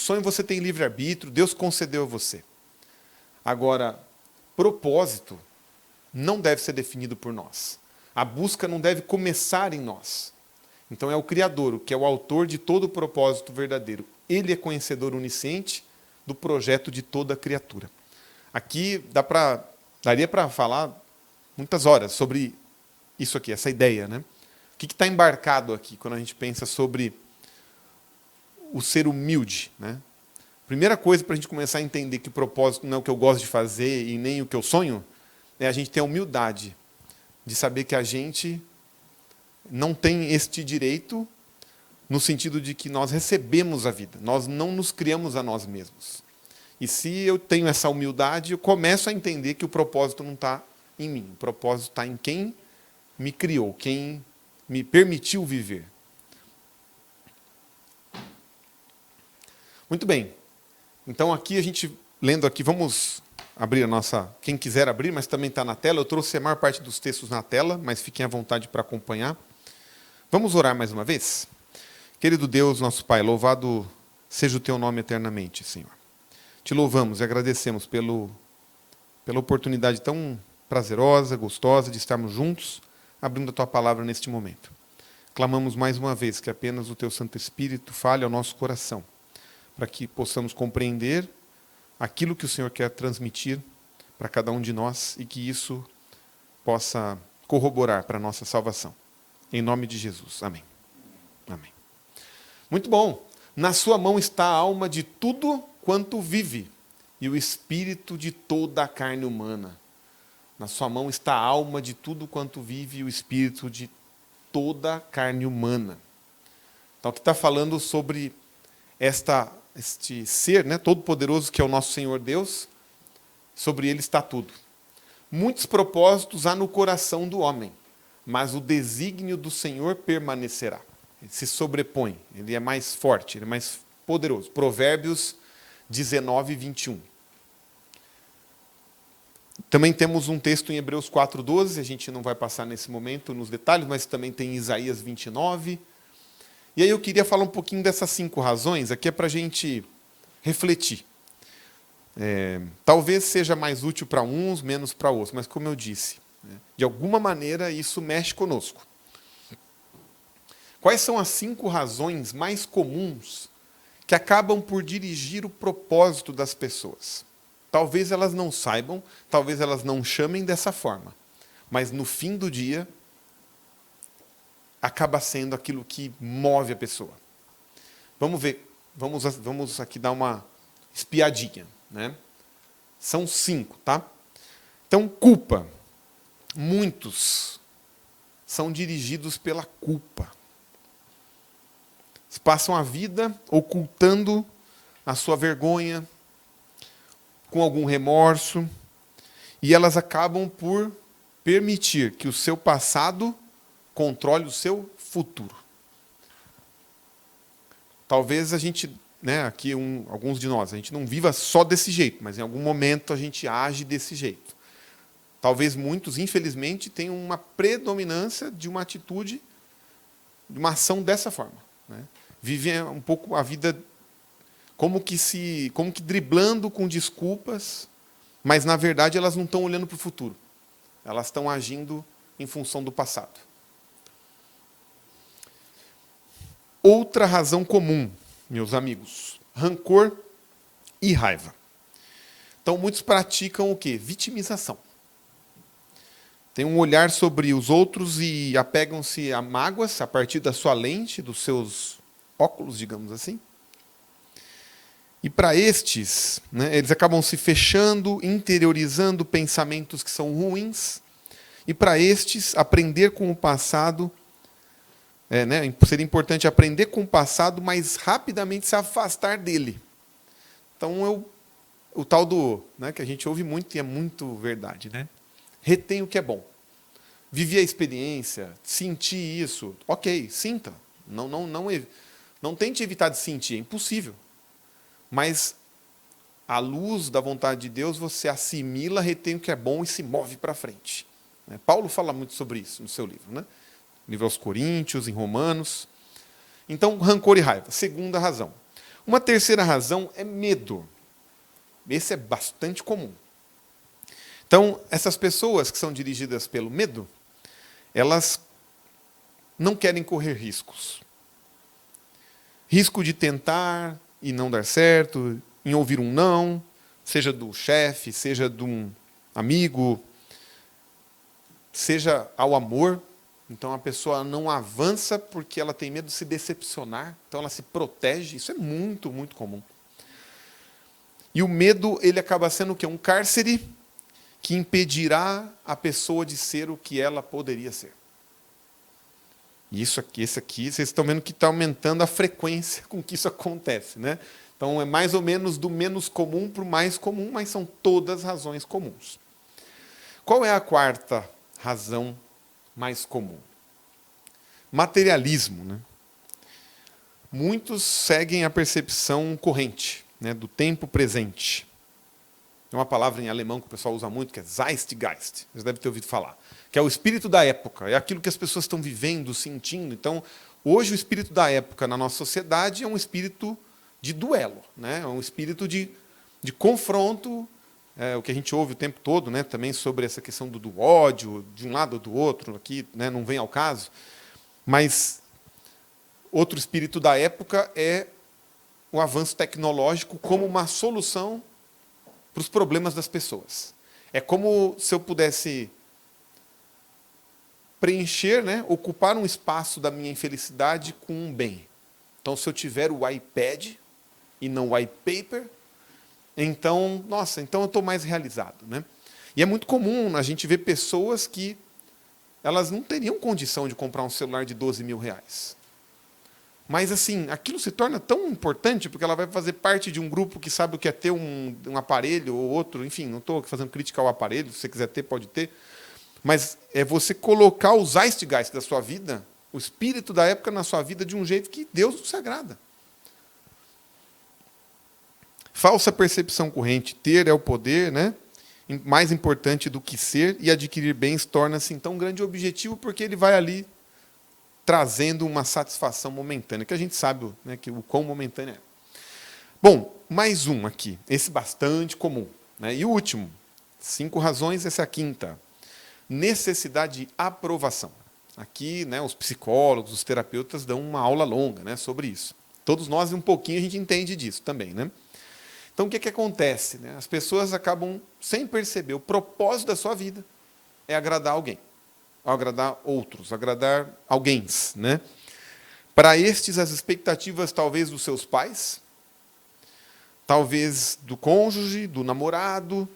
sonho você tem livre-arbítrio, Deus concedeu a você. Agora, propósito não deve ser definido por nós. A busca não deve começar em nós. Então é o Criador, o que é o autor de todo o propósito verdadeiro. Ele é conhecedor onisciente do projeto de toda a criatura. Aqui daria para falar muitas horas sobre isso aqui, essa ideia, né? O que está embarcado aqui quando a gente pensa sobre o ser humilde, né? Primeira coisa para a gente começar a entender que o propósito não é o que eu gosto de fazer e nem o que eu sonho, é a gente ter a humildade de saber que a gente não tem este direito no sentido de que nós recebemos a vida, nós não nos criamos a nós mesmos. E se eu tenho essa humildade, eu começo a entender que o propósito não está em mim, o propósito está em quem me criou, quem me permitiu viver. Muito bem. Então aqui a gente, lendo aqui, vamos abrir a nossa... Quem quiser abrir, mas também está na tela. Eu trouxe a maior parte dos textos na tela, mas fiquem à vontade para acompanhar. Vamos orar mais uma vez? Querido Deus, nosso Pai, louvado seja o Teu nome eternamente, Senhor. Te louvamos e agradecemos pela oportunidade tão prazerosa, gostosa de estarmos juntos, abrindo a Tua palavra neste momento. Clamamos mais uma vez que apenas o Teu Santo Espírito fale ao nosso coração, para que possamos compreender aquilo que o Senhor quer transmitir para cada um de nós e que isso possa corroborar para a nossa salvação. Em nome de Jesus. Amém. Amém. Muito bom. Na sua mão está a alma de tudo quanto vive e o espírito de toda a carne humana. Na sua mão está a alma de tudo quanto vive e o espírito de toda a carne humana. Então aqui está falando sobre este ser, né, todo-poderoso que é o nosso Senhor Deus, sobre ele está tudo. Muitos propósitos há no coração do homem, mas o desígnio do Senhor permanecerá. Ele se sobrepõe, ele é mais forte, ele é mais poderoso. Provérbios 19, 21. Também temos um texto em Hebreus 4:12, a gente não vai passar nesse momento nos detalhes, mas também tem Isaías 29. E aí eu queria falar um pouquinho dessas 5 razões, aqui é para a gente refletir. Talvez seja mais útil para uns, menos para outros, mas como eu disse, de alguma maneira isso mexe conosco. Quais são as 5 razões mais comuns que acabam por dirigir o propósito das pessoas? Talvez elas não saibam, talvez elas não chamem dessa forma, mas no fim do dia acaba sendo aquilo que move a pessoa. Vamos ver, vamos aqui dar uma espiadinha, né? São 5, tá? Então, culpa. Muitos são dirigidos pela culpa. Eles passam a vida ocultando a sua vergonha, com algum remorso, e elas acabam por permitir que o seu passado controle o seu futuro. Talvez a gente, aqui alguns de nós, a gente não viva só desse jeito, mas em algum momento a gente age desse jeito. Talvez muitos, infelizmente, tenham uma predominância de uma atitude, de uma ação dessa forma, né? Vivem um pouco a vida como que driblando com desculpas, mas na verdade elas não estão olhando para o futuro. Elas estão agindo em função do passado. Outra razão comum, meus amigos, rancor e raiva. Então muitos praticam o quê? Vitimização. Tem um olhar sobre os outros e apegam-se a mágoas a partir da sua lente, dos seus óculos, digamos assim. E para estes, eles acabam se fechando, interiorizando pensamentos que são ruins. E para estes, aprender com o passado, seria importante aprender com o passado, mas rapidamente se afastar dele. Então, o tal do, que a gente ouve muito e é muito verdade, né? Retém o que é bom. Vivi a experiência, senti isso. Ok, sinta. Não tente evitar de sentir, é impossível. Mas, à luz da vontade de Deus, você assimila, retém o que é bom e se move para frente. Paulo fala muito sobre isso no seu livro, né? No livro aos Coríntios, em Romanos. Então, rancor e raiva. Segunda razão. Uma terceira razão é medo. Esse é bastante comum. Então, essas pessoas que são dirigidas pelo medo, elas não querem correr riscos. Risco de tentar e não dar certo, em ouvir um não, seja do chefe, seja de um amigo, seja ao amor. Então a pessoa não avança porque ela tem medo de se decepcionar, então ela se protege. Isso é muito, muito comum. E o medo, ele acaba sendo o quê? Um cárcere que impedirá a pessoa de ser o que ela poderia ser. E isso aqui, esse aqui, vocês estão vendo que está aumentando a frequência com que isso acontece, né? Então é mais ou menos do menos comum para o mais comum, mas são todas razões comuns. Qual é a quarta razão mais comum? Materialismo, né? Muitos seguem a percepção corrente, né, do tempo presente. Tem uma palavra em alemão que o pessoal usa muito, que é Zeitgeist. Vocês devem ter ouvido falar. Que é o espírito da época. É aquilo que as pessoas estão vivendo, sentindo. Então, hoje o espírito da época na nossa sociedade é um espírito de duelo, né? É um espírito de confronto. O que a gente ouve o tempo todo, né, também sobre essa questão do ódio, de um lado ou do outro, aqui, né, não vem ao caso. Mas outro espírito da época é o avanço tecnológico como uma solução para os problemas das pessoas. É como se eu pudesse preencher, né, ocupar um espaço da minha infelicidade com um bem. Então, se eu tiver o iPad e não o iPaper, então, nossa, então eu estou mais realizado, né? E é muito comum a gente ver pessoas que elas não teriam condição de comprar um celular de 12 mil reais. Mas, assim, aquilo se torna tão importante porque ela vai fazer parte de um grupo que sabe o que é ter um aparelho ou outro. Enfim, não estou fazendo crítica ao aparelho, se você quiser ter, pode ter. Mas é você colocar o Zeitgeist da sua vida, o espírito da época na sua vida, de um jeito que Deus não se agrada. Falsa percepção corrente. Ter é o poder, né? Mais importante do que ser, e adquirir bens torna-se, então, um grande objetivo, porque ele vai ali trazendo uma satisfação momentânea, que a gente sabe, né, que o quão momentânea é. Bom, mais um aqui, esse bastante comum, né? E o último, 5 razões, essa é a quinta. Necessidade de aprovação. Aqui, né, os psicólogos, os terapeutas dão uma aula longa, né, sobre isso. Todos nós, um pouquinho, a gente entende disso também, né? Então, o que acontece, né? As pessoas acabam, sem perceber, o propósito da sua vida é agradar alguém. Agradar outros, agradar alguém, né? Para estes, as expectativas talvez dos seus pais, talvez do cônjuge, do namorado,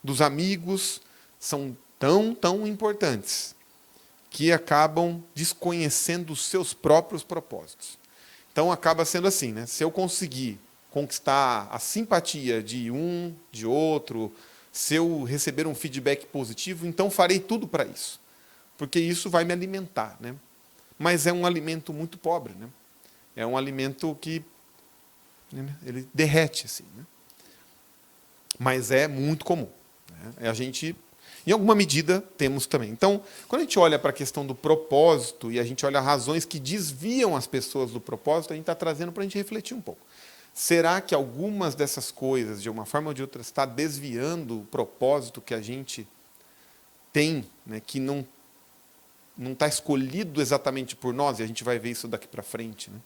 dos amigos, são tão importantes que acabam desconhecendo os seus próprios propósitos. Então acaba sendo assim, né? Se eu conseguir conquistar a simpatia de um, de outro, se eu receber um feedback positivo, então farei tudo para isso. Porque isso vai me alimentar, né? Mas é um alimento muito pobre, né? É um alimento que, né, ele derrete, assim, né? Mas é muito comum, né? A gente, em alguma medida, temos também. Então, quando a gente olha para a questão do propósito e a gente olha razões que desviam as pessoas do propósito, a gente está trazendo para a gente refletir um pouco. Será que algumas dessas coisas, de uma forma ou de outra, está desviando o propósito que a gente tem, né, que não está escolhido exatamente por nós, e a gente vai ver isso daqui para frente, né?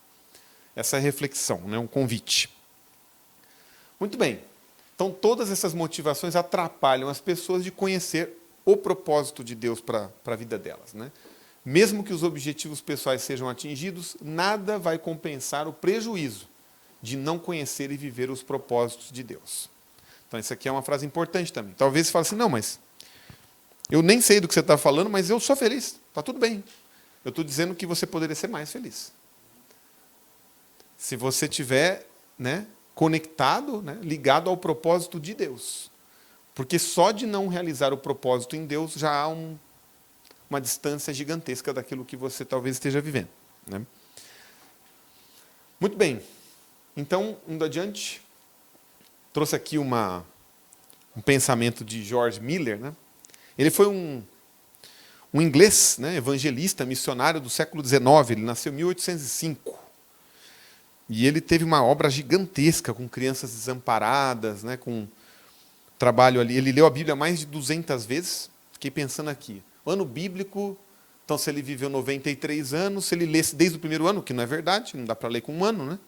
Essa é a reflexão, né, um convite. Muito bem. Então, todas essas motivações atrapalham as pessoas de conhecer o propósito de Deus para a vida delas, né? Mesmo que os objetivos pessoais sejam atingidos, nada vai compensar o prejuízo de não conhecer e viver os propósitos de Deus. Então, isso aqui é uma frase importante também. Talvez você fale assim, não, mas eu nem sei do que você está falando, mas eu sou feliz. Está tudo bem. Eu estou dizendo que você poderia ser mais feliz. Se você estiver, né, conectado, né, ligado ao propósito de Deus. Porque só de não realizar o propósito em Deus já há uma distância gigantesca daquilo que você talvez esteja vivendo, né? Muito bem. Então, indo adiante, trouxe aqui um pensamento de George Miller, né? Ele foi um inglês, né, evangelista, missionário do século XIX. Ele nasceu em 1805. E ele teve uma obra gigantesca, com crianças desamparadas, né, com trabalho ali. Ele leu a Bíblia mais de 200 vezes. Fiquei pensando aqui. Ano bíblico, então se ele viveu 93 anos, se ele lesse desde o primeiro ano, que não é verdade, não dá para ler com um ano, né?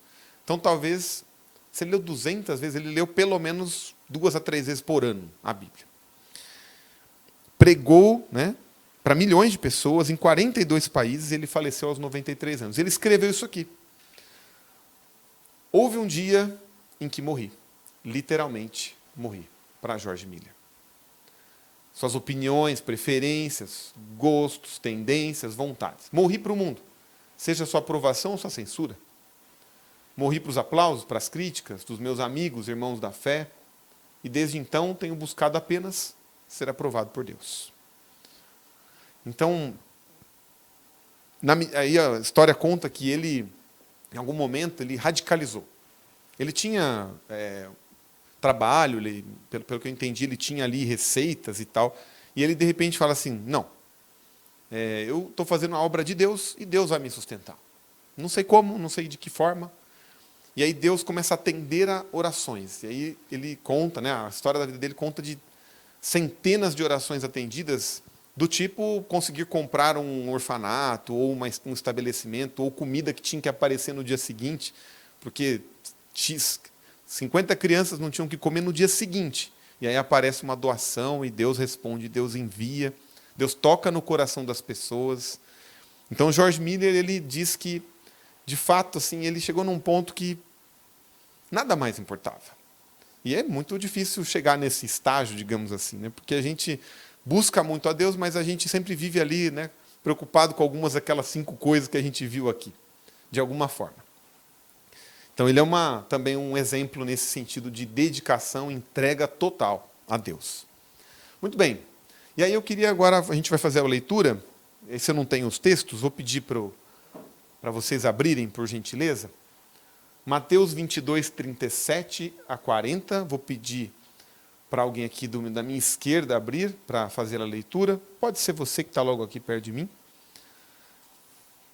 Então talvez, se ele leu 200 vezes, ele leu pelo menos 2 a 3 vezes por ano a Bíblia. Pregou, né, para milhões de pessoas em 42 países, e ele faleceu aos 93 anos. Ele escreveu isso aqui. Houve um dia em que morri. Literalmente morri, para George Miller. Suas opiniões, preferências, gostos, tendências, vontades. Morri para o mundo. Seja sua aprovação ou sua censura. Morri para os aplausos, para as críticas dos meus amigos, irmãos da fé. E desde então tenho buscado apenas ser aprovado por Deus. Então, aí a história conta que ele, em algum momento, ele radicalizou. Ele tinha trabalho, pelo que eu entendi, ele tinha ali receitas e tal. E ele, de repente, fala assim, não, eu estou fazendo a obra de Deus e Deus vai me sustentar. Não sei como, não sei de que forma. E aí Deus começa a atender a orações. E aí ele conta, né, a história da vida dele conta de centenas de orações atendidas, do tipo conseguir comprar um orfanato, ou um estabelecimento, ou comida que tinha que aparecer no dia seguinte, porque 50 crianças não tinham que comer no dia seguinte. E aí aparece uma doação, e Deus responde, Deus envia, Deus toca no coração das pessoas. Então, George Miller, ele diz que, de fato, assim, ele chegou num ponto que nada mais importava. E é muito difícil chegar nesse estágio, digamos assim, né? Porque a gente busca muito a Deus, mas a gente sempre vive ali, né, preocupado com algumas daquelas 5 coisas que a gente viu aqui, de alguma forma. Então, ele é também um exemplo nesse sentido de dedicação, entrega total a Deus. Muito bem. E aí eu queria agora, a gente vai fazer a leitura. Se eu não tenho os textos, vou pedir para vocês abrirem, por gentileza. Mateus 22, 37 a 40. Vou pedir para alguém aqui da minha esquerda abrir, para fazer a leitura. Pode ser você que está logo aqui perto de mim.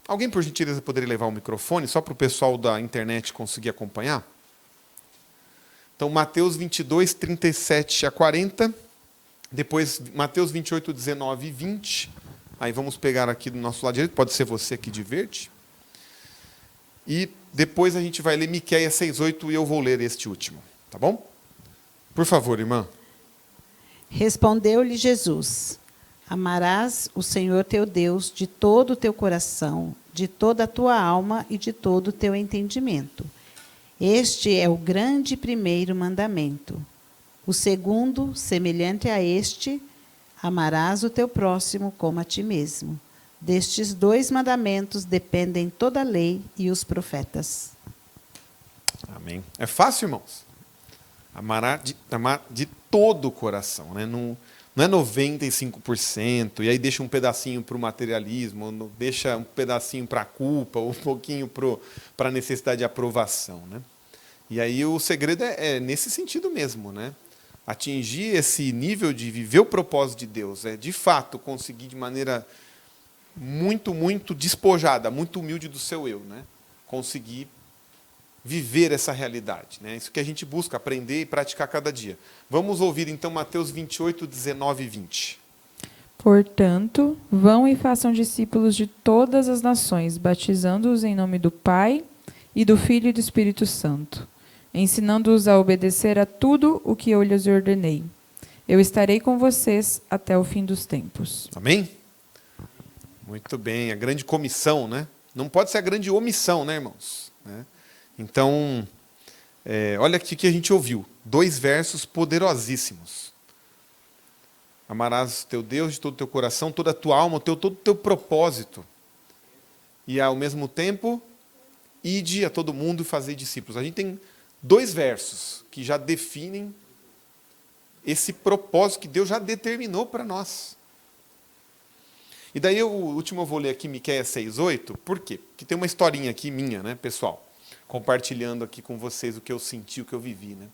Alguém, por gentileza, poderia levar o microfone, só para o pessoal da internet conseguir acompanhar? Então, Mateus 22, 37 a 40. Depois, Mateus 28, 19 e 20. Aí vamos pegar aqui do nosso lado direito, pode ser você aqui de verde. E depois a gente vai ler Miqueias 6:8 e eu vou ler este último. Tá bom? Por favor, irmã. Respondeu-lhe Jesus: Amarás o Senhor teu Deus de todo o teu coração, de toda a tua alma e de todo o teu entendimento. Este é o grande primeiro mandamento. O segundo, semelhante a este, amarás o teu próximo como a ti mesmo. Destes 2 mandamentos dependem toda a lei e os profetas. Amém. É fácil, irmãos? Amar de todo o coração, né? Não é 95%, e aí deixa um pedacinho para o materialismo, deixa um pedacinho para a culpa, ou um pouquinho para a necessidade de aprovação, né? E aí o segredo é nesse sentido mesmo, né? Atingir esse nível de viver o propósito de Deus, de fato conseguir de maneira muito, muito despojada, muito humilde do seu eu, né? Conseguir viver essa realidade, né? Isso que a gente busca, aprender e praticar cada dia. Vamos ouvir então Mateus 28, 19 e 20. Portanto, vão e façam discípulos de todas as nações, batizando-os em nome do Pai, e do Filho e do Espírito Santo, ensinando-os a obedecer a tudo o que eu lhes ordenei. Eu estarei com vocês até o fim dos tempos. Amém? Muito bem, a grande comissão, né? Não pode ser a grande omissão, né, irmãos? Então, olha aqui que a gente ouviu. 2 versos poderosíssimos. Amarás teu Deus de todo o teu coração, toda a tua alma, todo o teu propósito. E, ao mesmo tempo, ide a todo mundo e fazei discípulos. A gente tem 2 versos que já definem esse propósito que Deus já determinou para nós. E daí, o último eu vou ler aqui, Miqueias 6:8. Por quê? Porque tem uma historinha aqui minha, né, pessoal? Compartilhando aqui com vocês o que eu senti, o que eu vivi, né?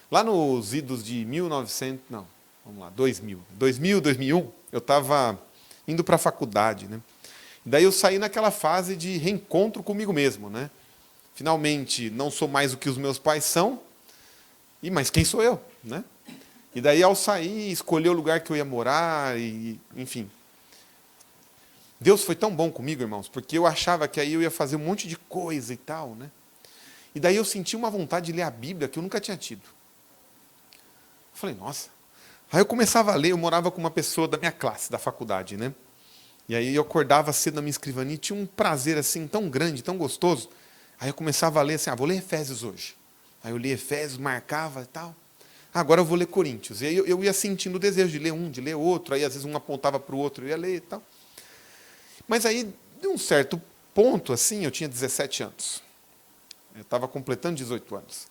Lá nos idos de 2000, 2001, eu estava indo para a faculdade, né? Daí eu saí naquela fase de reencontro comigo mesmo, né? finalmente não sou mais o que os meus pais são, mas quem sou eu, né? E daí, ao sair, escolher o lugar que eu ia morar, e, enfim. Deus foi tão bom comigo, irmãos, porque eu achava que aí eu ia fazer um monte de coisa e tal, né? E daí eu senti uma vontade de ler a Bíblia que eu nunca tinha tido. Eu falei, nossa. Aí eu começava a ler, eu morava com uma pessoa da minha classe, da faculdade, né? E aí eu acordava cedo na minha escrivaninha e tinha um prazer assim tão grande, tão gostoso. Aí eu começava a ler assim, vou ler Efésios hoje. Aí eu lia Efésios, marcava e tal. Agora eu vou ler Coríntios. E aí eu ia sentindo o desejo de ler um, de ler outro. Aí às vezes um apontava para o outro, eu ia ler e tal. Mas aí, de um certo ponto, assim, eu tinha 17 anos. Eu estava completando 18 anos.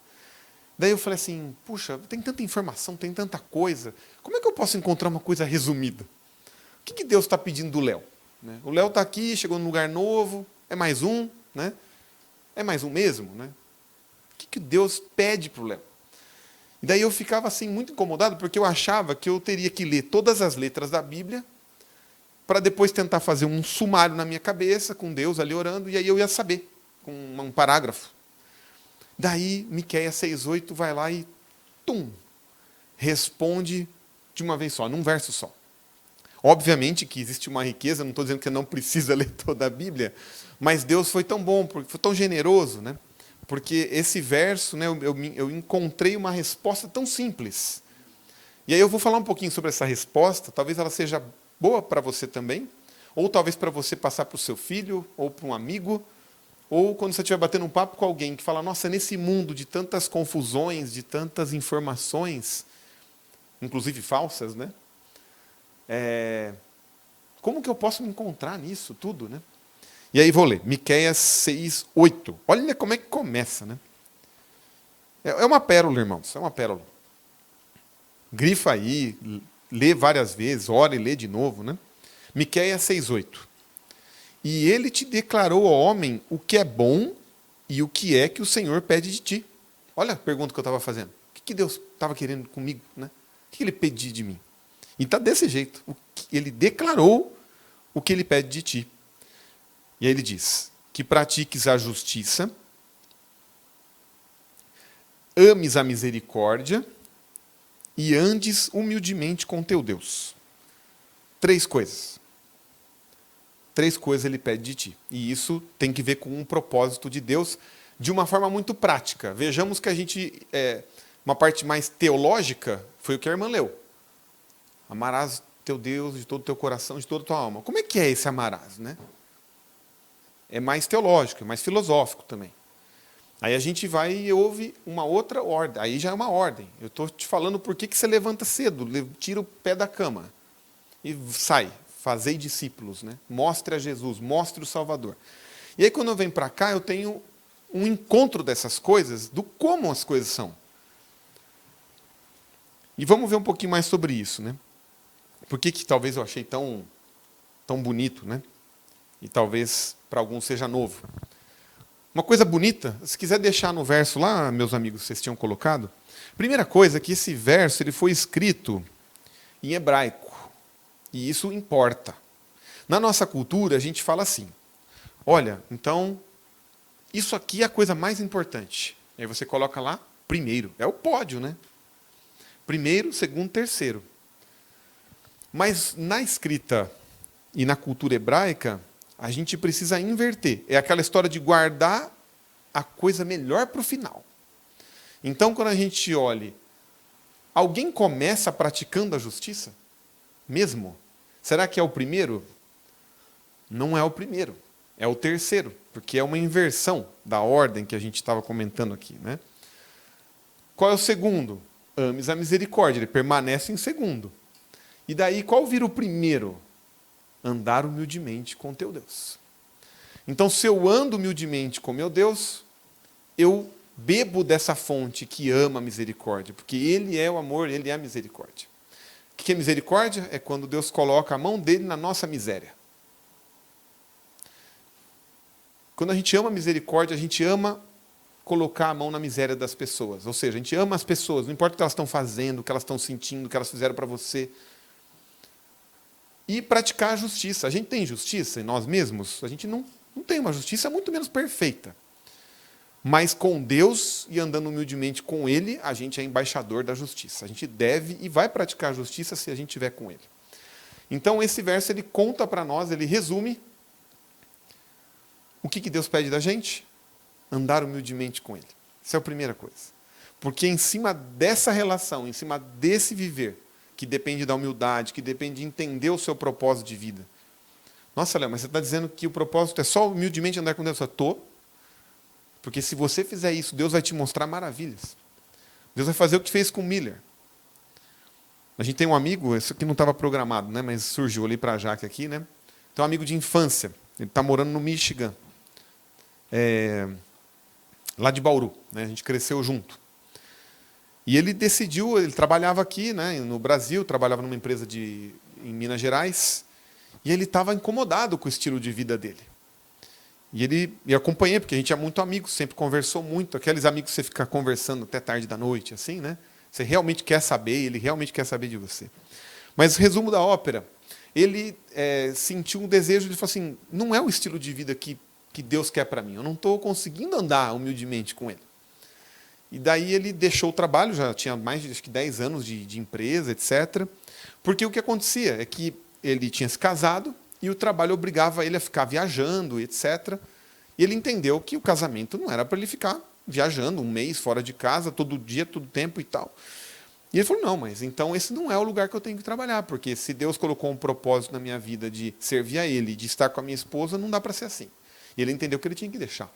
Daí eu falei assim, puxa, tem tanta informação, tem tanta coisa. Como é que eu posso encontrar uma coisa resumida? O que Deus está pedindo do Léo? Né? O Léo está aqui, chegou num lugar novo, é mais um, né? É mais um mesmo, né? O que Deus pede para o Léo? E daí eu ficava assim muito incomodado, porque eu achava que eu teria que ler todas as letras da Bíblia para depois tentar fazer um sumário na minha cabeça, com Deus ali orando, e aí eu ia saber, com um parágrafo. Daí, Miqueias 6,8 vai lá e, responde de uma vez só, num verso só. Obviamente que existe uma riqueza, não estou dizendo que não precisa ler toda a Bíblia, mas Deus foi tão bom, foi tão generoso, né? Porque esse verso, né, eu encontrei uma resposta tão simples. E aí eu vou falar um pouquinho sobre essa resposta, talvez ela seja boa para você também, ou talvez para você passar para o seu filho, ou para um amigo, ou quando você estiver batendo um papo com alguém que fala, nossa, nesse mundo de tantas confusões, de tantas informações, inclusive falsas, né? Como que eu posso me encontrar nisso tudo, né? E aí vou ler, Miqueias 6,8. Olha como é que começa, né? É uma pérola, irmãos, é uma pérola. Grifa aí, lê várias vezes, ora e lê de novo, né? Miqueias 6,8. E ele te declarou, ó homem, o que é bom e o que é que o Senhor pede de ti. Olha a pergunta que eu estava fazendo. O que Deus estava querendo comigo, né? O que ele pedia de mim? E está desse jeito. Ele declarou o que ele pede de ti. E aí ele diz, que pratiques a justiça, ames a misericórdia e andes humildemente com teu Deus. 3 coisas. 3 coisas ele pede de ti. E isso tem que ver com um propósito de Deus de uma forma muito prática. Vejamos que a gente, uma parte mais teológica, foi o que a irmã leu. Amarás teu Deus de todo o teu coração, de toda a tua alma. Como é que é esse amarás, né? É mais teológico, é mais filosófico também. Aí a gente vai e ouve uma outra ordem. Aí já é uma ordem. Eu estou te falando por que você levanta cedo, tira o pé da cama e sai. Fazei discípulos, né? Mostre a Jesus, mostre o Salvador. E aí quando eu venho para cá, eu tenho um encontro dessas coisas, do como as coisas são. E vamos ver um pouquinho mais sobre isso, né? Por que talvez eu achei tão bonito, né? E talvez para alguns seja novo. Uma coisa bonita, se quiser deixar no verso lá, meus amigos, vocês tinham colocado. Primeira coisa é que esse verso ele foi escrito em hebraico. E isso importa. Na nossa cultura, a gente fala assim, olha, então, isso aqui é a coisa mais importante. E aí você coloca lá, primeiro. É o pódio, né? Primeiro, segundo, terceiro. Mas na escrita e na cultura hebraica, a gente precisa inverter. É aquela história de guardar a coisa melhor para o final. Então, quando a gente olha, alguém começa praticando a justiça? Mesmo? Será que é o primeiro? Não é o primeiro, é o terceiro, porque é uma inversão da ordem que a gente estava comentando aqui, né? Qual é o segundo? Ames a misericórdia, ele permanece em segundo. E daí, qual vira o primeiro? Andar humildemente com teu Deus. Então, se eu ando humildemente com meu Deus, eu bebo dessa fonte que ama a misericórdia, porque Ele é o amor, Ele é a misericórdia. O que é misericórdia? É quando Deus coloca a mão dele na nossa miséria. Quando a gente ama a misericórdia, a gente ama colocar a mão na miséria das pessoas. Ou seja, a gente ama as pessoas, não importa o que elas estão fazendo, o que elas estão sentindo, o que elas fizeram para você. E praticar a justiça. A gente tem justiça em nós mesmos? A gente não tem uma justiça muito menos perfeita. Mas com Deus e andando humildemente com Ele, a gente é embaixador da justiça. A gente deve e vai praticar a justiça se a gente estiver com Ele. Então, esse verso, ele conta para nós, ele resume o que Deus pede da gente? Andar humildemente com Ele. Essa é a primeira coisa. Porque em cima dessa relação, em cima desse viver, que depende da humildade, que depende de entender o seu propósito de vida. Nossa, Léo, mas você está dizendo que o propósito é só humildemente andar com Deus? Eu estou. Porque se você fizer isso, Deus vai te mostrar maravilhas. Deus vai fazer o que fez com Miller. A gente tem um amigo, isso aqui não estava programado, né, mas surgiu ali para a Jaque aqui, né? Tem um amigo de infância, ele está morando no Michigan, lá de Bauru, né? A gente cresceu junto. E ele decidiu, ele trabalhava aqui, né, no Brasil, trabalhava numa empresa em Minas Gerais, e ele estava incomodado com o estilo de vida dele. E acompanhei, porque a gente é muito amigo, sempre conversou muito. Aqueles amigos que você fica conversando até tarde da noite, assim, né? Você realmente quer saber, ele realmente quer saber de você. Mas, resumo da ópera, ele sentiu um desejo de falar assim, não é o estilo de vida que Deus quer para mim. Eu não estou conseguindo andar humildemente com Ele. E daí ele deixou o trabalho, já tinha mais de acho que 10 anos de empresa, etc. Porque o que acontecia é que ele tinha se casado, e o trabalho obrigava ele a ficar viajando, etc. E ele entendeu que o casamento não era para ele ficar viajando um mês fora de casa, todo dia, todo tempo e tal. E ele falou, não, mas então esse não é o lugar que eu tenho que trabalhar, porque se Deus colocou um propósito na minha vida de servir a Ele, de estar com a minha esposa, não dá para ser assim. E ele entendeu que ele tinha que deixar.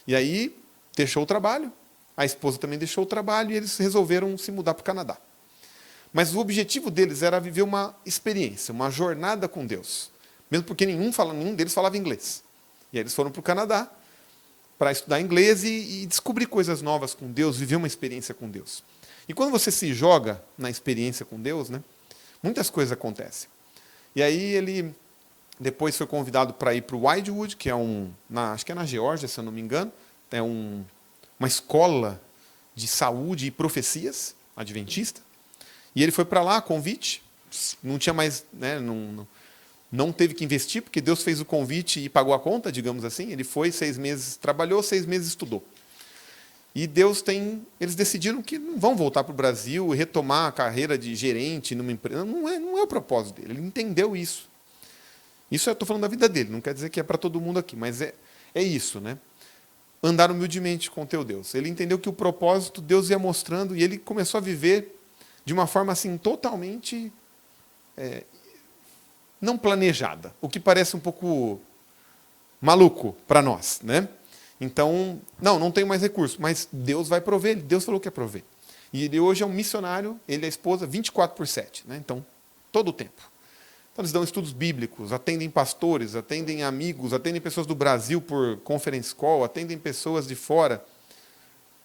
E aí, deixou o trabalho, a esposa também deixou o trabalho, e eles resolveram se mudar para o Canadá. Mas o objetivo deles era viver uma experiência, uma jornada com Deus. Mesmo porque nenhum deles falava inglês. E aí eles foram para o Canadá para estudar inglês e descobrir coisas novas com Deus, viver uma experiência com Deus. E quando você se joga na experiência com Deus, né, muitas coisas acontecem. E aí ele depois foi convidado para ir para o Wildwood, que é acho que é na Geórgia, se eu não me engano, é uma escola de saúde e profecias adventista. E ele foi para lá, convite, não tinha mais, né, não teve que investir, porque Deus fez o convite e pagou a conta, digamos assim. Ele foi, 6 meses trabalhou, 6 meses estudou. E eles decidiram que não vão voltar para o Brasil e retomar a carreira de gerente numa empresa. Não é o propósito dele, ele entendeu isso. Isso eu estou falando da vida dele, não quer dizer que é para todo mundo aqui, mas é isso, né? Andar humildemente com o teu Deus. Ele entendeu que o propósito Deus ia mostrando e ele começou a viver de uma forma assim totalmente não planejada, o que parece um pouco maluco para nós, né? Então, não tenho mais recursos, mas Deus vai prover, Deus falou que ia prover. E ele hoje é um missionário, ele e a esposa, 24/7, né? Então, todo o tempo. Então, eles dão estudos bíblicos, atendem pastores, atendem amigos, atendem pessoas do Brasil por conference call, atendem pessoas de fora,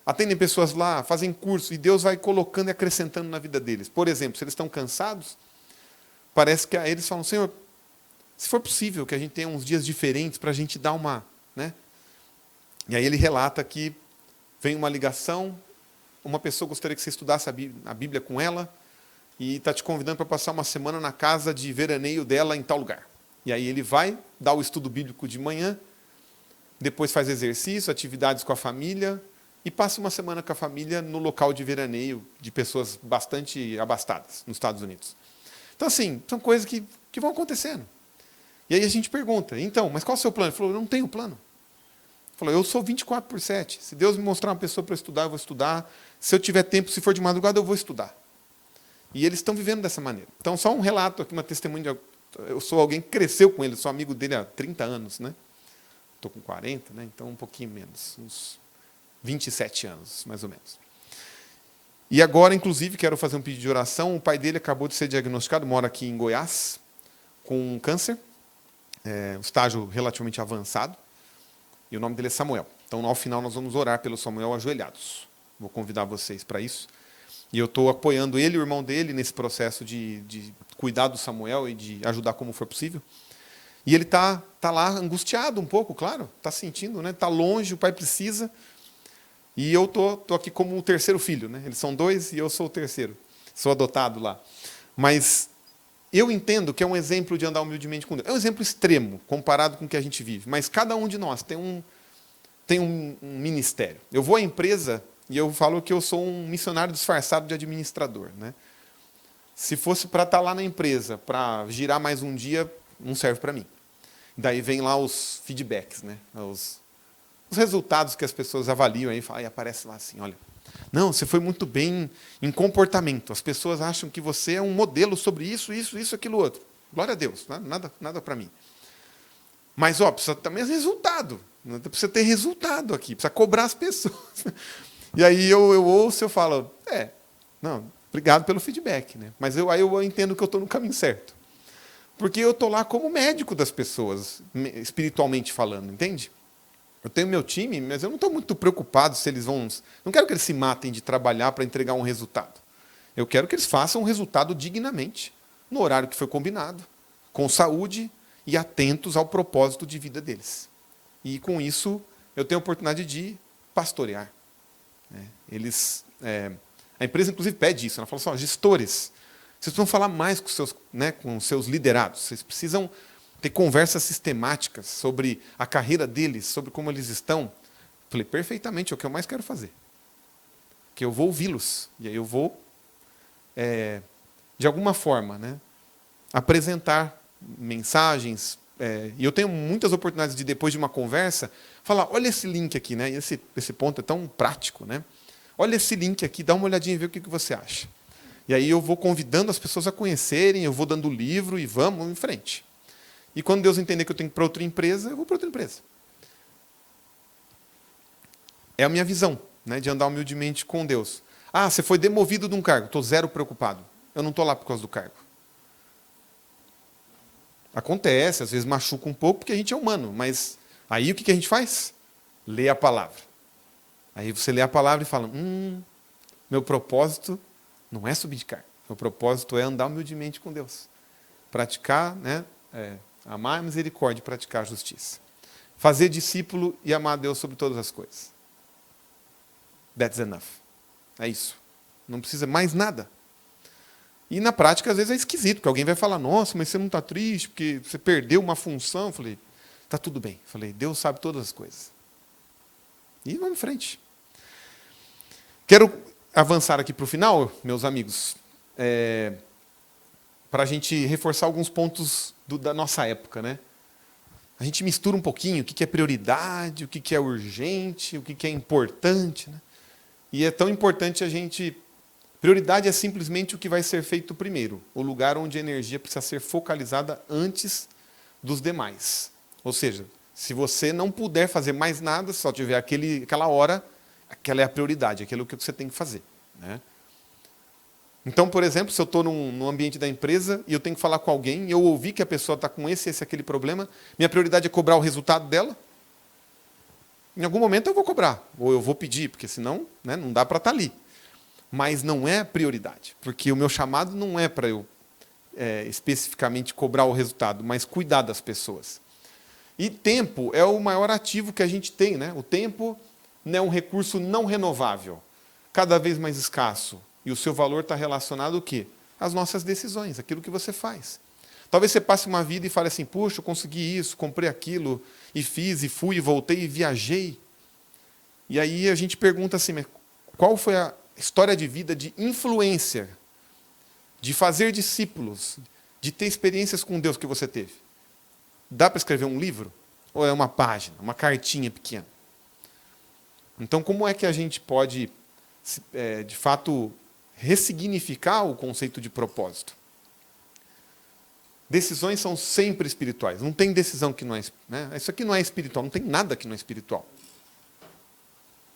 atendem pessoas lá, fazem curso, e Deus vai colocando e acrescentando na vida deles. Por exemplo, se eles estão cansados, parece que eles falam, Senhor, se for possível que a gente tenha uns dias diferentes para a gente dar uma... né? E aí ele relata que vem uma ligação, uma pessoa gostaria que você estudasse a Bíblia com ela e está te convidando para passar uma semana na casa de veraneio dela em tal lugar. E aí ele vai, dá o estudo bíblico de manhã, depois faz exercício, atividades com a família e passa uma semana com a família no local de veraneio de pessoas bastante abastadas nos Estados Unidos. Então, assim, são coisas que vão acontecendo. E aí a gente pergunta, então, mas qual é o seu plano? Ele falou, eu não tenho plano. Ele falou, eu sou 24/7. Se Deus me mostrar uma pessoa para estudar, eu vou estudar. Se eu tiver tempo, se for de madrugada, eu vou estudar. E eles estão vivendo dessa maneira. Então, só um relato aqui, uma testemunha. Eu sou alguém que cresceu com ele, sou amigo dele há 30 anos, né? Estou com 40, né? Então um pouquinho menos, uns 27 anos, mais ou menos. E agora, inclusive, quero fazer um pedido de oração. O pai dele acabou de ser diagnosticado, mora aqui em Goiás, com câncer, um estágio relativamente avançado, e o nome dele é Samuel. Então, ao final, nós vamos orar pelo Samuel ajoelhados. Vou convidar vocês para isso. E eu estou apoiando ele e o irmão dele nesse processo de cuidar do Samuel e de ajudar como for possível. E ele está lá angustiado um pouco, claro, está sentindo, né? Está longe, o pai precisa. E eu estou aqui como o terceiro filho, né? Eles são 2 e eu sou o terceiro. Sou adotado lá. Mas eu entendo que é um exemplo de andar humildemente com Deus. É um exemplo extremo, comparado com o que a gente vive. Mas cada um de nós tem tem um ministério. Eu vou à empresa e eu falo que eu sou um missionário disfarçado de administrador, né? Se fosse para estar lá na empresa, para girar mais um dia, não serve para mim. Daí vem lá os feedbacks, né? Os resultados que as pessoas avaliam aí aparece lá assim, olha, não, você foi muito bem em comportamento. As pessoas acham que você é um modelo sobre isso, aquilo outro. Glória a Deus, nada para mim. Mas precisa também de resultado. Precisa ter resultado aqui, precisa cobrar as pessoas. E aí eu ouço, eu falo, não, obrigado pelo feedback, né? Mas aí eu entendo que eu estou no caminho certo. Porque eu estou lá como médico das pessoas, espiritualmente falando, entende? Eu tenho meu time, mas eu não estou muito preocupado se eles vão... Não quero que eles se matem de trabalhar para entregar um resultado. Eu quero que eles façam um resultado dignamente, no horário que foi combinado, com saúde e atentos ao propósito de vida deles. E com isso, eu tenho a oportunidade de pastorear. A empresa, inclusive, pede isso. Ela fala assim, gestores, vocês precisam falar mais com os seus liderados. Vocês precisam ter conversas sistemáticas sobre a carreira deles, sobre como eles estão. Falei, perfeitamente, é o que eu mais quero fazer. Porque eu vou ouvi-los. E aí eu vou, de alguma forma, né, apresentar mensagens. E eu tenho muitas oportunidades de, depois de uma conversa, falar, olha esse link aqui, né? E esse ponto é tão prático, né? Olha esse link aqui, dá uma olhadinha e vê o que você acha. E aí eu vou convidando as pessoas a conhecerem, eu vou dando o livro e vamos em frente. E quando Deus entender que eu tenho que ir para outra empresa, eu vou para outra empresa. É a minha visão, né, de andar humildemente com Deus. Você foi demovido de um cargo, estou zero preocupado. Eu não estou lá por causa do cargo. Acontece, às vezes machuca um pouco, porque a gente é humano, mas aí o que a gente faz? Lê a palavra. Aí você lê a palavra e fala, meu propósito não é subir de cargo. Meu propósito é andar humildemente com Deus. Praticar, né, amar a misericórdia e praticar a justiça. Fazer discípulo e amar a Deus sobre todas as coisas. That's enough. É isso. Não precisa mais nada. E na prática, às vezes, é esquisito, porque alguém vai falar, nossa, mas você não está triste, porque você perdeu uma função. Eu falei, está tudo bem. Eu falei, Deus sabe todas as coisas. E vamos em frente. Quero avançar aqui para o final, meus amigos, para a gente reforçar alguns pontos da nossa época, né? A gente mistura um pouquinho o que é prioridade, o que é urgente, o que é importante, né? E é tão importante a gente... Prioridade é simplesmente o que vai ser feito primeiro, o lugar onde a energia precisa ser focalizada antes dos demais. Ou seja, se você não puder fazer mais nada, só tiver aquela hora, aquela é a prioridade, aquilo que você tem que fazer, né? Então, por exemplo, se eu estou num ambiente da empresa e eu tenho que falar com alguém, e eu ouvi que a pessoa está com aquele problema, minha prioridade é cobrar o resultado dela. Em algum momento eu vou cobrar, ou eu vou pedir, porque senão, né, não dá para estar ali. Mas não é prioridade, porque o meu chamado não é para eu especificamente cobrar o resultado, mas cuidar das pessoas. E tempo é o maior ativo que a gente tem, né? O tempo é um recurso não renovável, cada vez mais escasso. E o seu valor está relacionado ao quê? Às nossas decisões, aquilo que você faz. Talvez você passe uma vida e fale assim, puxa, eu consegui isso, comprei aquilo, e fiz, e fui, e voltei, e viajei. E aí a gente pergunta assim, mas qual foi a história de vida de influência, de fazer discípulos, de ter experiências com Deus que você teve? Dá para escrever um livro? Ou é uma página, uma cartinha pequena? Então, como é que a gente pode, de fato, ressignificar o conceito de propósito? Decisões são sempre espirituais. Não tem decisão que não é... Né? Isso aqui não é espiritual, não tem nada que não é espiritual.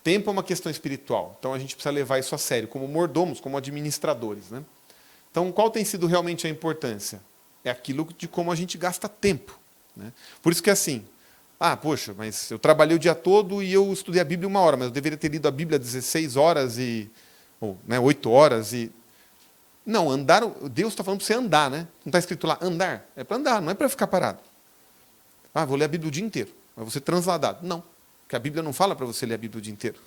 Tempo é uma questão espiritual. Então, a gente precisa levar isso a sério, como mordomos, como administradores, né? Então, qual tem sido realmente a importância? É aquilo de como a gente gasta tempo, né? Por isso que é assim, poxa, mas eu trabalhei o dia todo e eu estudei a Bíblia 1 hora, mas eu deveria ter lido a Bíblia 16 horas, ou 8 horas. Não, andar, Deus está falando para você andar, né? Não está escrito lá, andar. É para andar, não é para ficar parado. Vou ler a Bíblia o dia inteiro. Vai você transladado. Não, porque a Bíblia não fala para você ler a Bíblia o dia inteiro.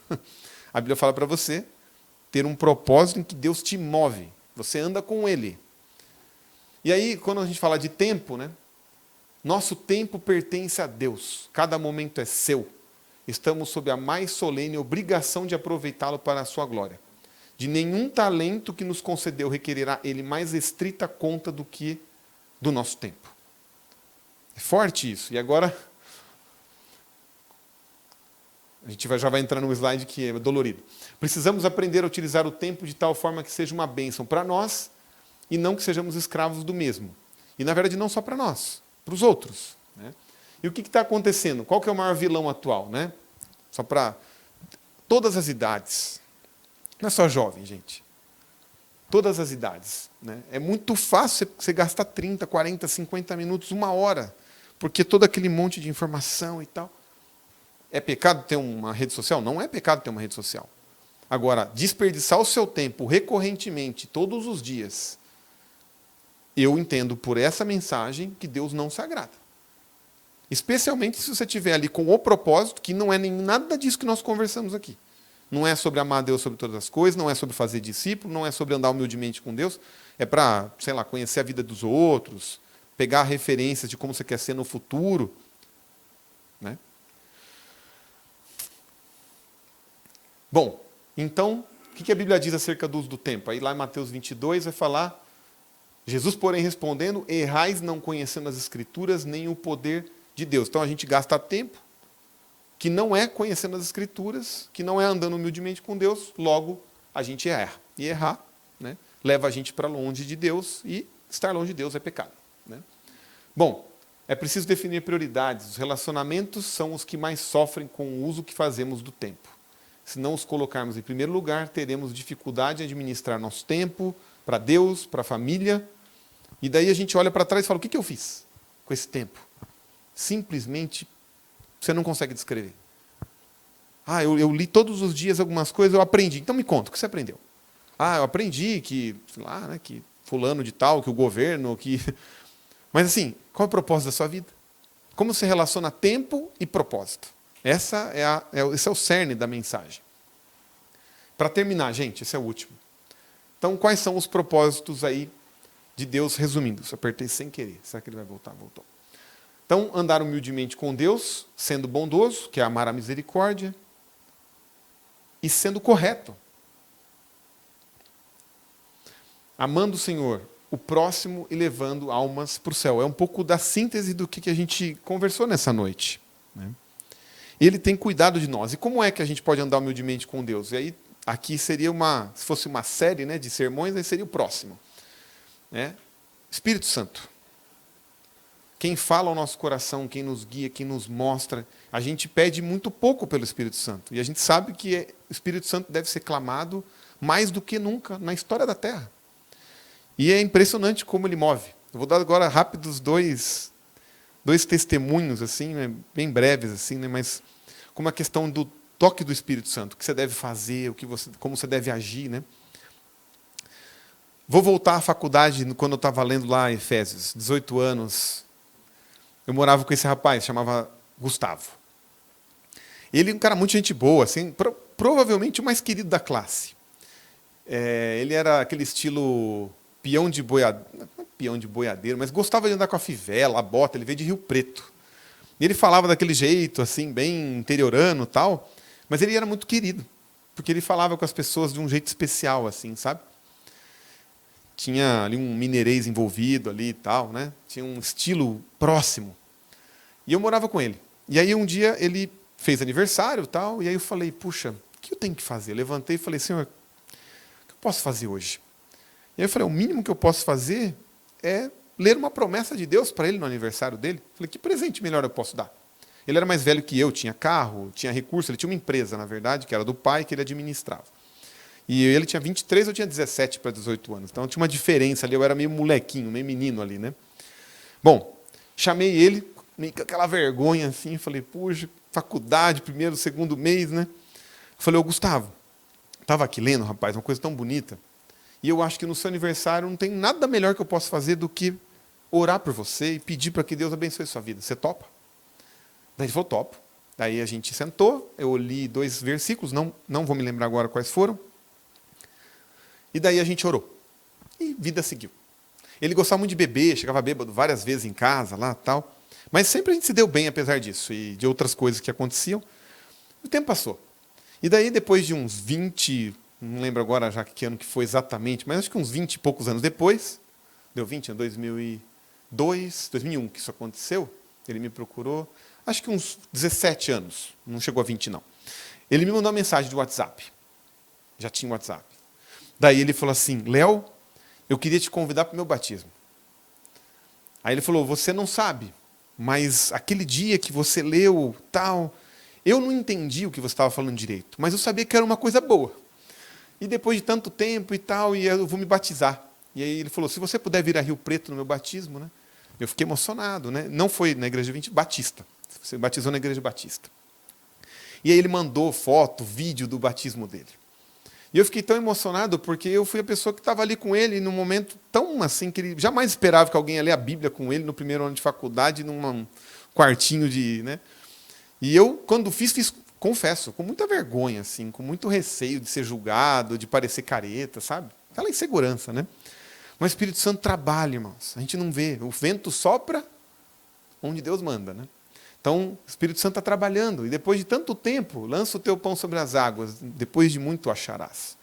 A Bíblia fala para você ter um propósito em que Deus te move. Você anda com Ele. E aí, quando a gente fala de tempo, né? Nosso tempo pertence a Deus. Cada momento é seu. estamos sob a mais solene obrigação de aproveitá-lo para a sua glória. De nenhum talento que nos concedeu requererá ele mais estrita conta do que do nosso tempo. É forte isso. E agora, a gente já vai entrar num slide que é dolorido. Precisamos aprender a utilizar o tempo de tal forma que seja uma bênção para nós e não que sejamos escravos do mesmo. E, na verdade, não só para nós, para os outros. Né? E o que está acontecendo? Qual que é o maior vilão atual? Né? Só para todas as idades. Não é só jovem, gente. Todas as idades. Né? É muito fácil você gastar 30, 40, 50 minutos, 1 hora, porque todo aquele monte de informação e tal. É pecado ter uma rede social? Não é pecado ter uma rede social. Agora, desperdiçar o seu tempo recorrentemente, todos os dias, eu entendo por essa mensagem que Deus não se agrada. Especialmente se você estiver ali com o propósito, que não é nem nada disso que nós conversamos aqui. Não é sobre amar a Deus sobre todas as coisas, não é sobre fazer discípulo, não é sobre andar humildemente com Deus. É para, sei lá, conhecer a vida dos outros, pegar referências de como você quer ser no futuro. Né? Bom, então, o que a Bíblia diz acerca do uso do tempo? Aí lá em Mateus 22 vai falar, Jesus, porém, respondendo, errais não conhecendo as Escrituras, nem o poder de Deus. Então a gente gasta tempo, que não é conhecendo as Escrituras, que não é andando humildemente com Deus, logo a gente erra. E errar, né, leva a gente para longe de Deus, e estar longe de Deus é pecado. Né? Bom, é preciso definir prioridades. Os relacionamentos são os que mais sofrem com o uso que fazemos do tempo. Se não os colocarmos em primeiro lugar, teremos dificuldade em administrar nosso tempo para Deus, para a família. E daí a gente olha para trás e fala, o que eu fiz com esse tempo? Simplesmente, você não consegue descrever. Eu li todos os dias algumas coisas, eu aprendi. Então me conta, o que você aprendeu? Eu aprendi que, sei lá, né, que fulano de tal, que o governo, que... Mas assim, qual é o propósito da sua vida? Como se relaciona tempo e propósito? Esse é o cerne da mensagem. Para terminar, gente, esse é o último. Então, quais são os propósitos aí de Deus, resumindo? Isso apertei sem querer. Será que ele vai voltar? Voltou. Então, andar humildemente com Deus, sendo bondoso, que é amar a misericórdia, e sendo correto. Amando o Senhor, o próximo e levando almas para o céu. É um pouco da síntese do que a gente conversou nessa noite. Né? Ele tem cuidado de nós. E como é que a gente pode andar humildemente com Deus? E aí, aqui seria se fosse uma série, né, de sermões, aí seria o próximo. Né? Espírito Santo. Quem fala ao nosso coração, quem nos guia, quem nos mostra. A gente pede muito pouco pelo Espírito Santo. E a gente sabe que o Espírito Santo deve ser clamado mais do que nunca na história da Terra. E é impressionante como ele move. Eu vou dar agora rápidos dois testemunhos, assim, né, bem breves, assim, né, mas como a questão do toque do Espírito Santo, o que você deve fazer, como você deve agir. Né? Vou voltar à faculdade quando eu estava lendo lá Efésios, 18 anos. Eu morava com esse rapaz, chamava Gustavo. Ele é um cara muito gente boa, assim, provavelmente o mais querido da classe. Ele era aquele estilo peão de boiadeiro, mas gostava de andar com a fivela, a bota, ele veio de Rio Preto. E ele falava daquele jeito, assim, bem interiorano, tal, mas ele era muito querido, porque ele falava com as pessoas de um jeito especial, assim, sabe? Tinha ali um mineirês envolvido ali e tal, né? Tinha um estilo próximo. E eu morava com ele. E aí um dia ele fez aniversário e tal, e aí eu falei, puxa, o que eu tenho que fazer? Eu levantei e falei, Senhor, o que eu posso fazer hoje? E aí eu falei, o mínimo que eu posso fazer é ler uma promessa de Deus para ele no aniversário dele. Eu falei, que presente melhor eu posso dar? Ele era mais velho que eu, tinha carro, tinha recurso, ele tinha uma empresa, na verdade, que era do pai, que ele administrava. E ele tinha 23, eu tinha 17 para 18 anos. Então tinha uma diferença ali, eu era meio molequinho, meio menino ali, né? Bom, chamei ele, meio com aquela vergonha assim, falei, puxa, faculdade, primeiro, segundo mês, né? Falei, ô Gustavo, estava aqui lendo, rapaz, uma coisa tão bonita, e eu acho que no seu aniversário não tem nada melhor que eu possa fazer do que orar por você e pedir para que Deus abençoe a sua vida. Você topa? Daí ele falou, topo. Daí a gente sentou, eu li 2 versículos, não vou me lembrar agora quais foram, e daí a gente orou. E vida seguiu. Ele gostava muito de beber, chegava bêbado várias vezes em casa, lá tal. Mas sempre a gente se deu bem apesar disso, e de outras coisas que aconteciam. O tempo passou. E daí, depois de uns 20, não lembro agora já que ano que foi exatamente, mas acho que uns 20 e poucos anos depois, deu 20, em 2002, 2001 que isso aconteceu, ele me procurou, acho que uns 17 anos, não chegou a 20 não. Ele me mandou uma mensagem de WhatsApp, já tinha WhatsApp. Daí ele falou assim, Léo, eu queria te convidar para o meu batismo. Aí ele falou, você não sabe, mas aquele dia que você leu tal, eu não entendi o que você estava falando direito, mas eu sabia que era uma coisa boa. E depois de tanto tempo e tal, e eu vou me batizar. E aí ele falou, se você puder vir a Rio Preto no meu batismo, né? Eu fiquei emocionado, né? Não foi na igreja 20, Batista. Você batizou na igreja Batista. E aí ele mandou foto, vídeo do batismo dele. E eu fiquei tão emocionado porque eu fui a pessoa que estava ali com ele num momento tão assim que ele jamais esperava que alguém ia ler a Bíblia com ele no primeiro ano de faculdade, num quartinho de, né? E eu, quando fiz, confesso, com muita vergonha, assim, com muito receio de ser julgado, de parecer careta, sabe? Aquela insegurança, né? Mas o Espírito Santo trabalha, irmãos. A gente não vê. O vento sopra onde Deus manda, né? Então, o Espírito Santo está trabalhando. E depois de tanto tempo, lança o teu pão sobre as águas. Depois de muito acharás.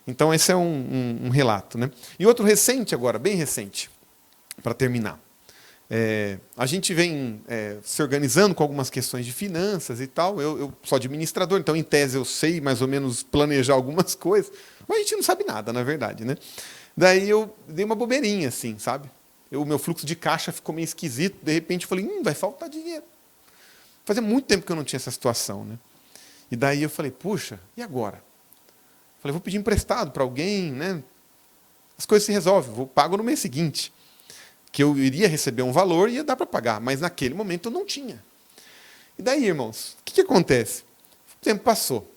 Então, esse é um relato, né? E outro recente agora, bem recente, para terminar. A gente vem se organizando com algumas questões de finanças e tal. Eu sou administrador, então, em tese, eu sei mais ou menos planejar algumas coisas. Mas a gente não sabe nada, na verdade, né? Daí eu dei uma bobeirinha, assim, sabe? O meu fluxo de caixa ficou meio esquisito. De repente, eu falei, vai faltar dinheiro. Fazia muito tempo que eu não tinha essa situação, né? E daí eu falei, puxa, e agora? Falei, vou pedir emprestado para alguém, né? As coisas se resolvem, pago no mês seguinte. Que eu iria receber um valor e ia dar para pagar, mas naquele momento eu não tinha. E daí, irmãos, o que acontece? O tempo passou.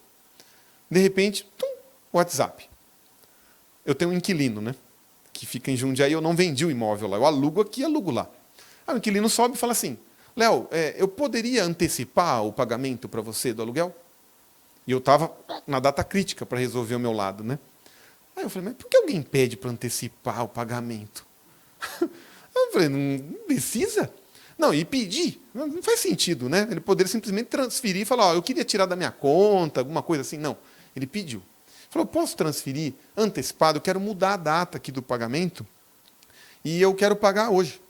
De repente, WhatsApp. Eu tenho um inquilino, né? Que fica em Jundiaí, eu não vendi o imóvel lá, eu alugo aqui e alugo lá. Aí o inquilino sobe e fala assim, Léo, eu poderia antecipar o pagamento para você do aluguel? E eu estava na data crítica para resolver o meu lado, né? Aí eu falei, mas por que alguém pede para antecipar o pagamento? Eu falei, não precisa? Não, e pedir, não faz sentido, né? Ele poderia simplesmente transferir e falar, eu queria tirar da minha conta, alguma coisa assim. Não, ele pediu. Falou, posso transferir antecipado? Eu quero mudar a data aqui do pagamento e eu quero pagar hoje.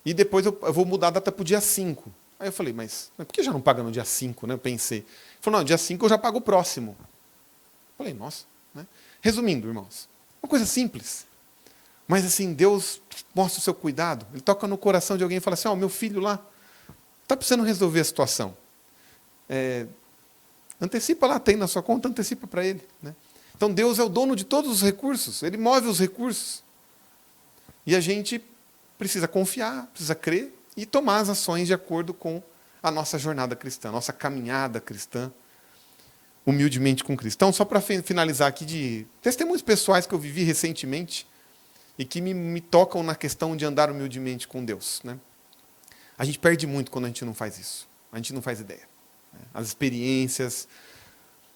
E depois eu vou mudar a data para o dia 5. Aí eu falei, mas por que já não paga no dia 5, né? Eu pensei. Ele falou, não, dia 5 eu já pago o próximo. Eu falei, nossa. Né? Resumindo, irmãos, uma coisa simples. Mas assim, Deus mostra o seu cuidado. Ele toca no coração de alguém e fala assim, meu filho lá está precisando resolver a situação. Antecipa lá, tem na sua conta, antecipa para ele. Né? Então Deus é o dono de todos os recursos, Ele move os recursos. E a gente precisa confiar, precisa crer e tomar as ações de acordo com a nossa jornada cristã, a nossa caminhada cristã, humildemente com Cristo. Então, só para finalizar aqui de testemunhos pessoais que eu vivi recentemente e que me tocam na questão de andar humildemente com Deus. Né? A gente perde muito quando a gente não faz isso. A gente não faz ideia. As experiências.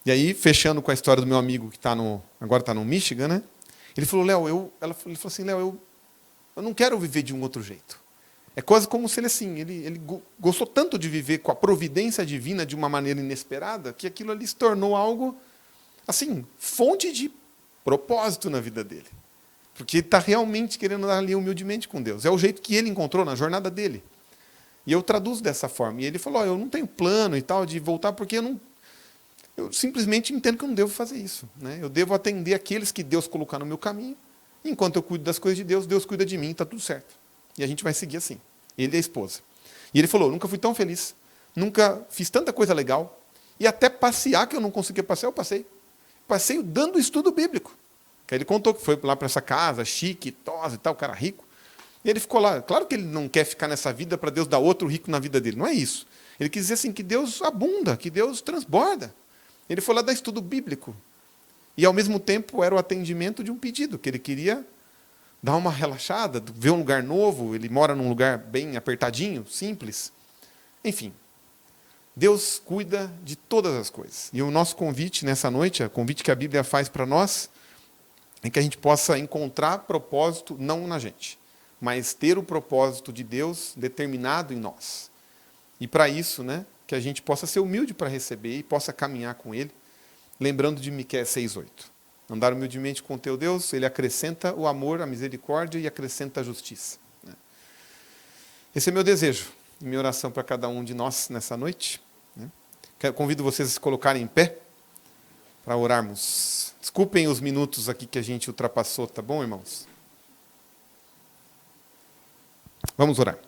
E aí, fechando com a história do meu amigo que agora está no Michigan, né? Ele falou, Léo, ele falou assim, Léo, eu não quero viver de um outro jeito. É quase como se ele, assim, ele gostou tanto de viver com a providência divina de uma maneira inesperada, que aquilo ali se tornou algo, assim, fonte de propósito na vida dele. Porque ele está realmente querendo andar ali humildemente com Deus. É o jeito que ele encontrou na jornada dele. E eu traduzo dessa forma. E ele falou, eu não tenho plano e tal de voltar, porque eu simplesmente entendo que eu não devo fazer isso. Né? Eu devo atender aqueles que Deus colocar no meu caminho. Enquanto eu cuido das coisas de Deus, Deus cuida de mim, está tudo certo. E a gente vai seguir assim. Ele e a esposa. E ele falou, nunca fui tão feliz, nunca fiz tanta coisa legal, e até passear, que eu não conseguia passear, eu passei. Passeio dando estudo bíblico. Que aí ele contou que foi lá para essa casa, chique, tosa e tal, cara rico. E ele ficou lá. Claro que ele não quer ficar nessa vida para Deus dar outro rico na vida dele. Não é isso. Ele quis dizer assim, que Deus abunda, que Deus transborda. Ele foi lá dar estudo bíblico. E, ao mesmo tempo, era o atendimento de um pedido, que ele queria dar uma relaxada, ver um lugar novo. Ele mora num lugar bem apertadinho, simples. Enfim, Deus cuida de todas as coisas. E o nosso convite nessa noite, o convite que a Bíblia faz para nós, é que a gente possa encontrar propósito não na gente, mas ter o propósito de Deus determinado em nós. E para isso, né, que a gente possa ser humilde para receber e possa caminhar com Ele, lembrando de Miqueias 6:8. Andar humildemente com o teu Deus, Ele acrescenta o amor, a misericórdia e acrescenta a justiça. Esse é meu desejo, minha oração para cada um de nós nessa noite. Convido vocês a se colocarem em pé para orarmos. Desculpem os minutos aqui que a gente ultrapassou, tá bom, irmãos? Vamos orar.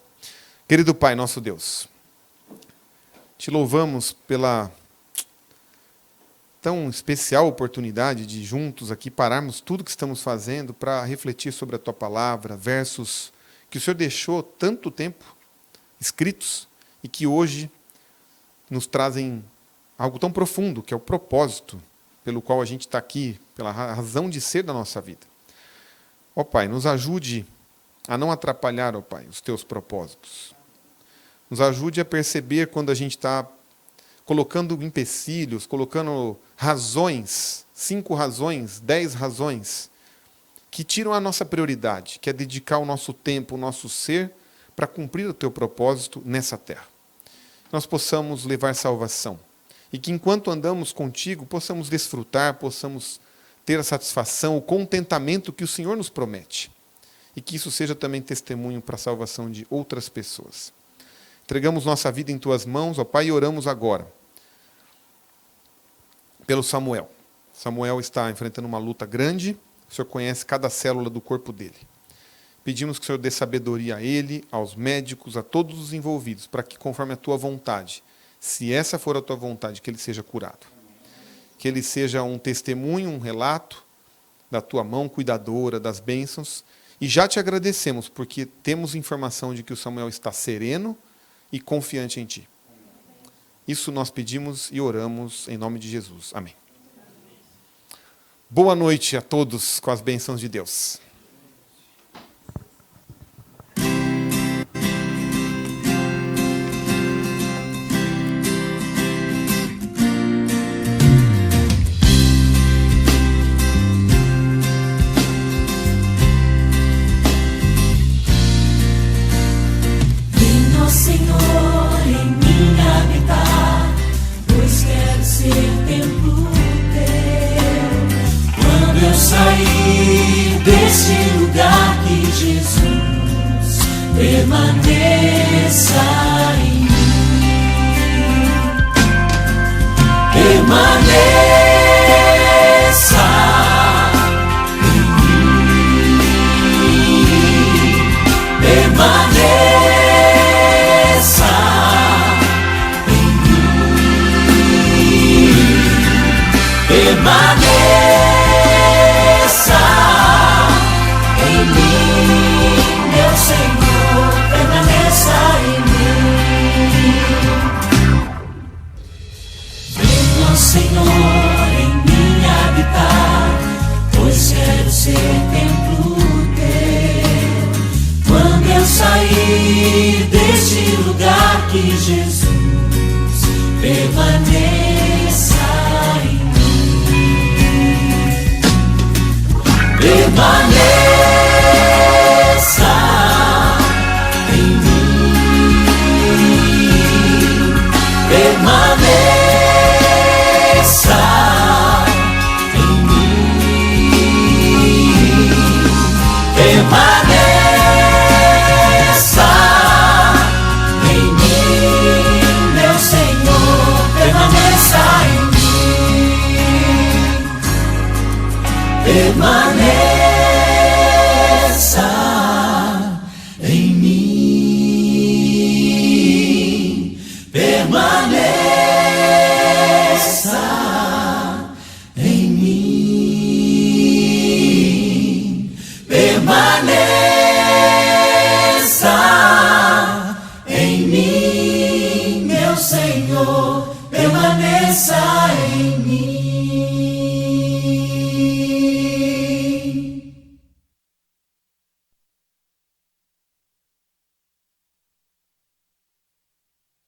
Querido Pai, nosso Deus, te louvamos pela tão especial oportunidade de juntos aqui pararmos tudo que estamos fazendo para refletir sobre a Tua Palavra, versos que o Senhor deixou tanto tempo escritos e que hoje nos trazem algo tão profundo, que é o propósito pelo qual a gente está aqui, pela razão de ser da nossa vida. Ó Pai, nos ajude a não atrapalhar, ó Pai, os Teus propósitos. Nos ajude a perceber quando a gente está colocando empecilhos, colocando razões, 5 razões, 10 razões, que tiram a nossa prioridade, que é dedicar o nosso tempo, o nosso ser, para cumprir o Teu propósito nessa terra. Nós possamos levar salvação. E que enquanto andamos contigo, possamos desfrutar, possamos ter a satisfação, o contentamento que o Senhor nos promete. E que isso seja também testemunho para a salvação de outras pessoas. Entregamos nossa vida em Tuas mãos, ó Pai, e oramos agora pelo Samuel. Samuel está enfrentando uma luta grande, o Senhor conhece cada célula do corpo dele. Pedimos que o Senhor dê sabedoria a ele, aos médicos, a todos os envolvidos, para que, conforme a Tua vontade, se essa for a Tua vontade, que ele seja curado. Que ele seja um testemunho, um relato da Tua mão cuidadora, das bênçãos. E já Te agradecemos, porque temos informação de que o Samuel está sereno e confiante em Ti. Isso nós pedimos e oramos em nome de Jesus. Amém. Boa noite a todos com as bênçãos de Deus. Permaneça em mim, permaneça em mim, permaneça em mim, permaneça em mim, meu Senhor. Permaneça em mim. Venha, Senhor, em mim habitar, pois quero ser templo teu. Quando eu sair deste lugar, que Jesus permaneça em mim. Permaneça